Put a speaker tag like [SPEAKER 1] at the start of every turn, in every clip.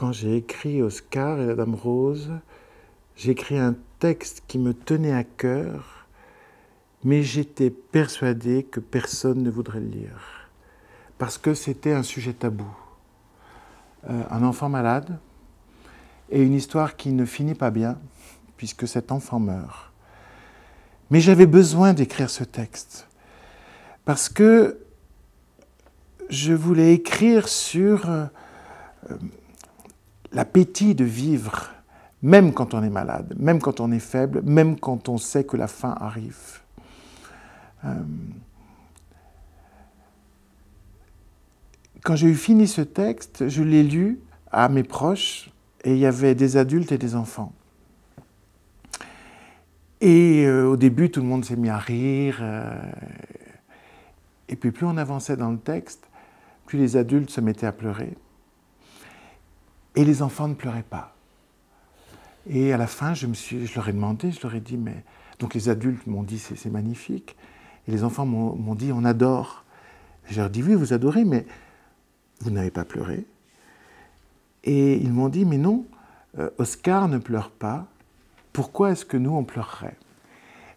[SPEAKER 1] quand j'ai écrit Oscar et la Dame Rose, j'ai écrit un texte qui me tenait à cœur, mais j'étais persuadé que personne ne voudrait le lire, parce que c'était un sujet tabou. Un enfant malade et une histoire qui ne finit pas bien, puisque cet enfant meurt. Mais j'avais besoin d'écrire ce texte, parce que je voulais écrire sur l'appétit de vivre, même quand on est malade, même quand on est faible, même quand on sait que la fin arrive. Quand j'ai eu fini ce texte, je l'ai lu à mes proches, et il y avait des adultes et des enfants. Et au début, tout le monde s'est mis à rire. Et puis plus on avançait dans le texte, plus les adultes se mettaient à pleurer. Et les enfants ne pleuraient pas. Et à la fin, je leur ai demandé, je leur ai dit, mais... Donc les adultes m'ont dit, c'est magnifique. Et les enfants m'ont dit, on adore. Et je leur ai dit, oui, vous adorez, mais vous n'avez pas pleuré. Et ils m'ont dit, mais non, Oscar ne pleure pas. Pourquoi est-ce que nous, on pleurerait?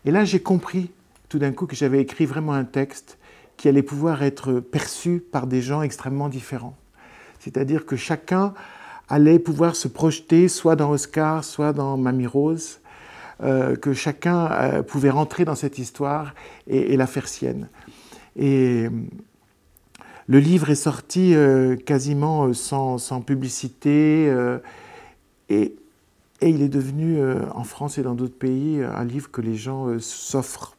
[SPEAKER 1] Et là, j'ai compris tout d'un coup que j'avais écrit vraiment un texte qui allait pouvoir être perçu par des gens extrêmement différents. C'est-à-dire que chacun allait pouvoir se projeter soit dans Oscar, soit dans Mamie Rose, que chacun pouvait rentrer dans cette histoire et la faire sienne. Et le livre est sorti quasiment sans publicité et il est devenu, en France et dans d'autres pays, un livre que les gens s'offrent.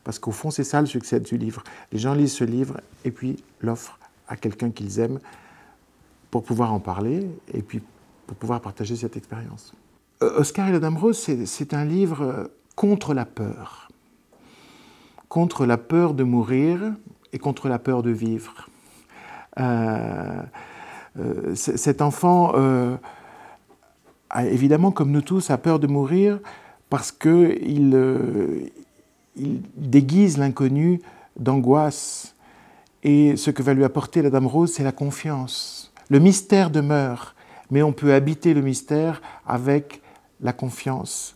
[SPEAKER 1] Parce qu'au fond, c'est ça le succès du livre. Les gens lisent ce livre et puis l'offrent à quelqu'un qu'ils aiment pour pouvoir en parler et puis pour pouvoir partager cette expérience. Oscar et la Dame Rose, c'est un livre contre la peur. Contre la peur de mourir et contre la peur de vivre. Cet enfant, évidemment, comme nous tous, a peur de mourir parce qu'il déguise l'inconnu d'angoisse. Et ce que va lui apporter la Dame Rose, c'est la confiance. Le mystère demeure, mais on peut habiter le mystère avec la confiance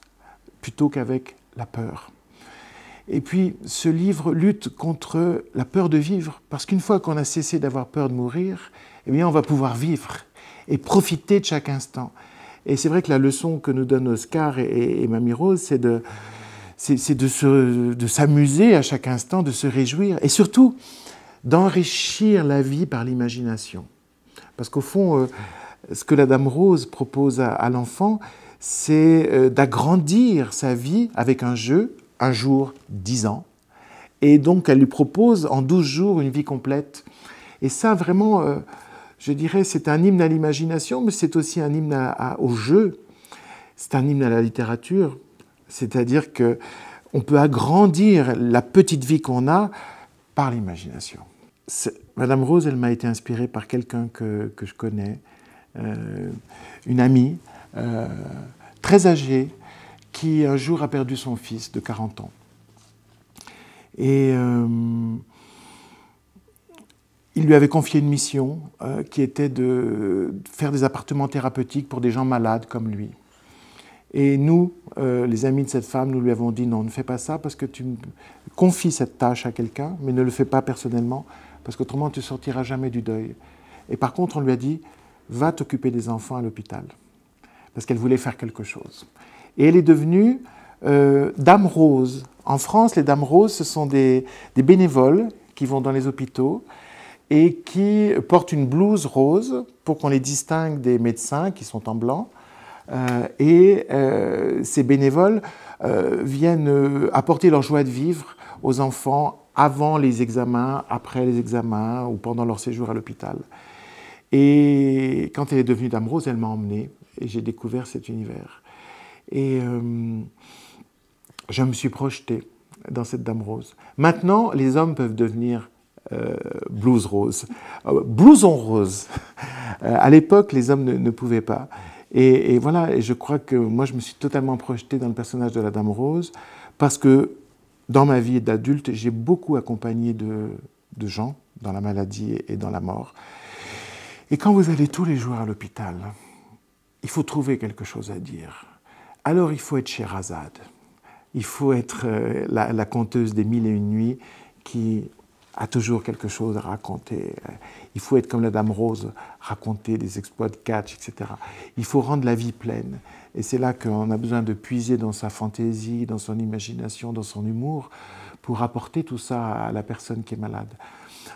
[SPEAKER 1] plutôt qu'avec la peur. Et puis, ce livre lutte contre la peur de vivre, parce qu'une fois qu'on a cessé d'avoir peur de mourir, eh bien, on va pouvoir vivre et profiter de chaque instant. Et c'est vrai que la leçon que nous donne Oscar et Mamie Rose, c'est de s'amuser à chaque instant, de se réjouir, et surtout d'enrichir la vie par l'imagination. Parce qu'au fond, ce que la Dame Rose propose à l'enfant, c'est d'agrandir sa vie avec un jeu, un jour, 10 ans. Et donc, elle lui propose en 12 jours une vie complète. Et ça, vraiment, je dirais, c'est un hymne à l'imagination, mais c'est aussi un hymne au jeu. C'est un hymne à la littérature. C'est-à-dire qu'on peut agrandir la petite vie qu'on a par l'imagination. Madame Rose, elle m'a été inspirée par quelqu'un que je connais, une amie très âgée, qui un jour a perdu son fils de 40 ans. Et il lui avait confié une mission qui était de faire des appartements thérapeutiques pour des gens malades comme lui. Et nous, les amis de cette femme, nous lui avons dit non, ne fais pas ça parce que tu confies cette tâche à quelqu'un, mais ne le fais pas personnellement parce qu'autrement tu ne sortiras jamais du deuil. Et par contre, on lui a dit, va t'occuper des enfants à l'hôpital parce qu'elle voulait faire quelque chose. Et elle est devenue Dame Rose. En France, les Dames Roses, ce sont des bénévoles qui vont dans les hôpitaux et qui portent une blouse rose pour qu'on les distingue des médecins qui sont en blanc. Ces bénévoles viennent apporter leur joie de vivre aux enfants avant les examens, après les examens ou pendant leur séjour à l'hôpital. Et quand elle est devenue Dame Rose, elle m'a emmené et j'ai découvert cet univers. Et je me suis projeté dans cette Dame Rose. Maintenant, les hommes peuvent devenir blouse rose, blouson rose. À l'époque, les hommes ne pouvaient pas. Et voilà, et je crois que moi, je me suis totalement projeté dans le personnage de la Dame Rose parce que dans ma vie d'adulte, j'ai beaucoup accompagné de gens dans la maladie et dans la mort. Et quand vous allez tous les jours à l'hôpital, il faut trouver quelque chose à dire. Alors il faut être Sherazade. Il faut être la conteuse des 1001 nuits qui a toujours quelque chose à raconter. Il faut être comme la Dame Rose, raconter des exploits de catch, etc. Il faut rendre la vie pleine. Et c'est là qu'on a besoin de puiser dans sa fantaisie, dans son imagination, dans son humour, pour apporter tout ça à la personne qui est malade.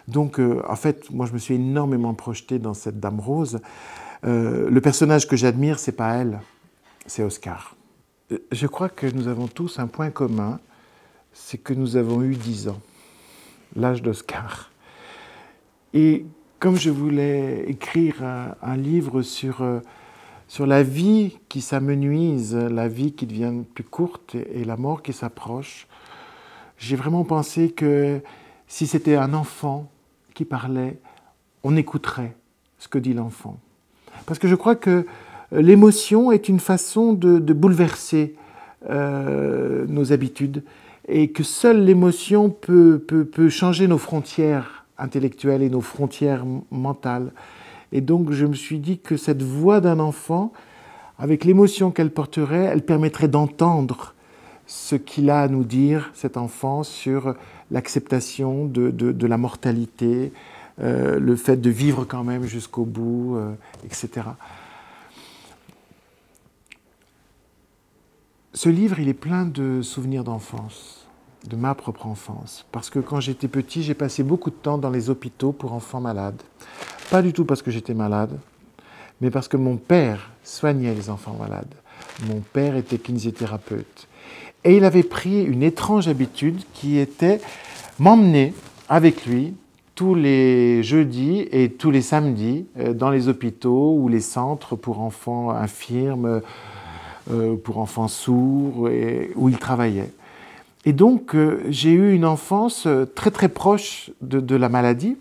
[SPEAKER 1] Donc, en fait, moi, je me suis énormément projeté dans cette Dame Rose. Le personnage que j'admire, c'est pas elle, c'est Oscar. Je crois que nous avons tous un point commun, c'est que nous avons eu 10 ans, l'âge d'Oscar. Et comme je voulais écrire un livre sur la vie qui s'amenuise, la vie qui devient plus courte et la mort qui s'approche, j'ai vraiment pensé que si c'était un enfant qui parlait, on écouterait ce que dit l'enfant. Parce que je crois que l'émotion est une façon de bouleverser nos habitudes et que seule l'émotion peut changer nos frontières intellectuelles et nos frontières mentales. Et donc je me suis dit que cette voix d'un enfant, avec l'émotion qu'elle porterait, elle permettrait d'entendre ce qu'il a à nous dire, cet enfant, sur l'acceptation de la mortalité, le fait de vivre quand même jusqu'au bout, etc. Ce livre, il est plein de souvenirs d'enfance, de ma propre enfance. Parce que quand j'étais petit, j'ai passé beaucoup de temps dans les hôpitaux pour enfants malades. Pas du tout parce que j'étais malade, mais parce que mon père soignait les enfants malades. Mon père était kinésithérapeute. Et il avait pris une étrange habitude qui était m'emmener avec lui tous les jeudis et tous les samedis dans les hôpitaux ou les centres pour enfants infirmes, pour enfants sourds, où il travaillait. Et donc, j'ai eu une enfance très très proche de la maladie.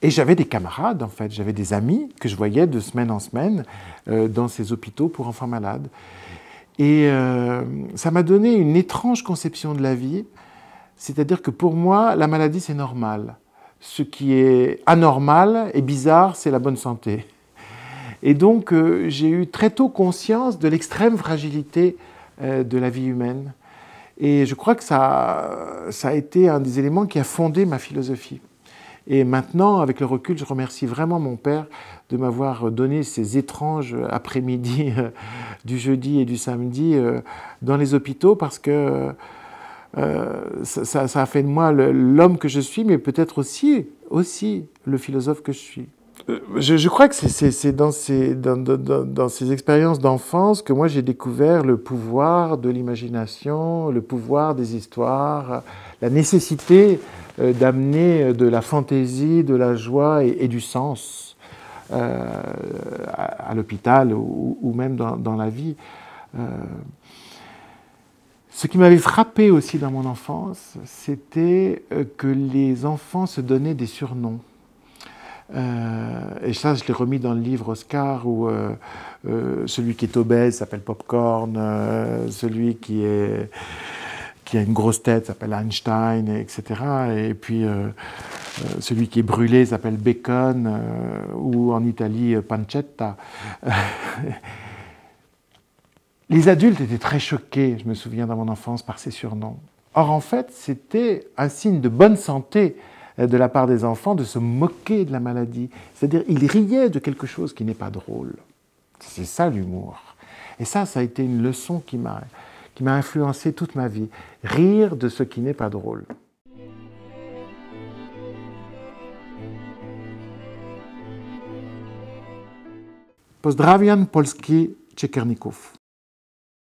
[SPEAKER 1] Et j'avais des camarades, en fait, j'avais des amis que je voyais de semaine en semaine dans ces hôpitaux pour enfants malades. Et ça m'a donné une étrange conception de la vie, c'est-à-dire que pour moi, la maladie, c'est normal. Ce qui est anormal et bizarre, c'est la bonne santé. Et donc, j'ai eu très tôt conscience de l'extrême fragilité de la vie humaine. Et je crois que ça a été un des éléments qui a fondé ma philosophie. Et maintenant, avec le recul, je remercie vraiment mon père de m'avoir donné ces étranges après-midi du jeudi et du samedi dans les hôpitaux, parce que ça a fait de moi l'homme que je suis, mais peut-être aussi le philosophe que je suis. Je crois que c'est dans ces expériences d'enfance que moi j'ai découvert le pouvoir de l'imagination, le pouvoir des histoires, la nécessité d'amener de la fantaisie, de la joie et du sens à l'hôpital ou même dans la vie. Ce qui m'avait frappé aussi dans mon enfance, c'était que les enfants se donnaient des surnoms. Et ça, je l'ai remis dans le livre Oscar, où celui qui est obèse s'appelle Popcorn, celui qui a une grosse tête s'appelle Einstein, etc. Et puis celui qui est brûlé s'appelle Bacon, ou en Italie Pancetta. Les adultes étaient très choqués, je me souviens dans mon enfance, par ces surnoms. Or, en fait, c'était un signe de bonne santé de la part des enfants de se moquer de la maladie. C'est-à-dire, ils riaient de quelque chose qui n'est pas drôle. C'est ça l'humour. Et ça a été une leçon qui m'a influencé toute ma vie. Rire de ce qui n'est pas drôle. Pozdrawiam Polski Czekerników.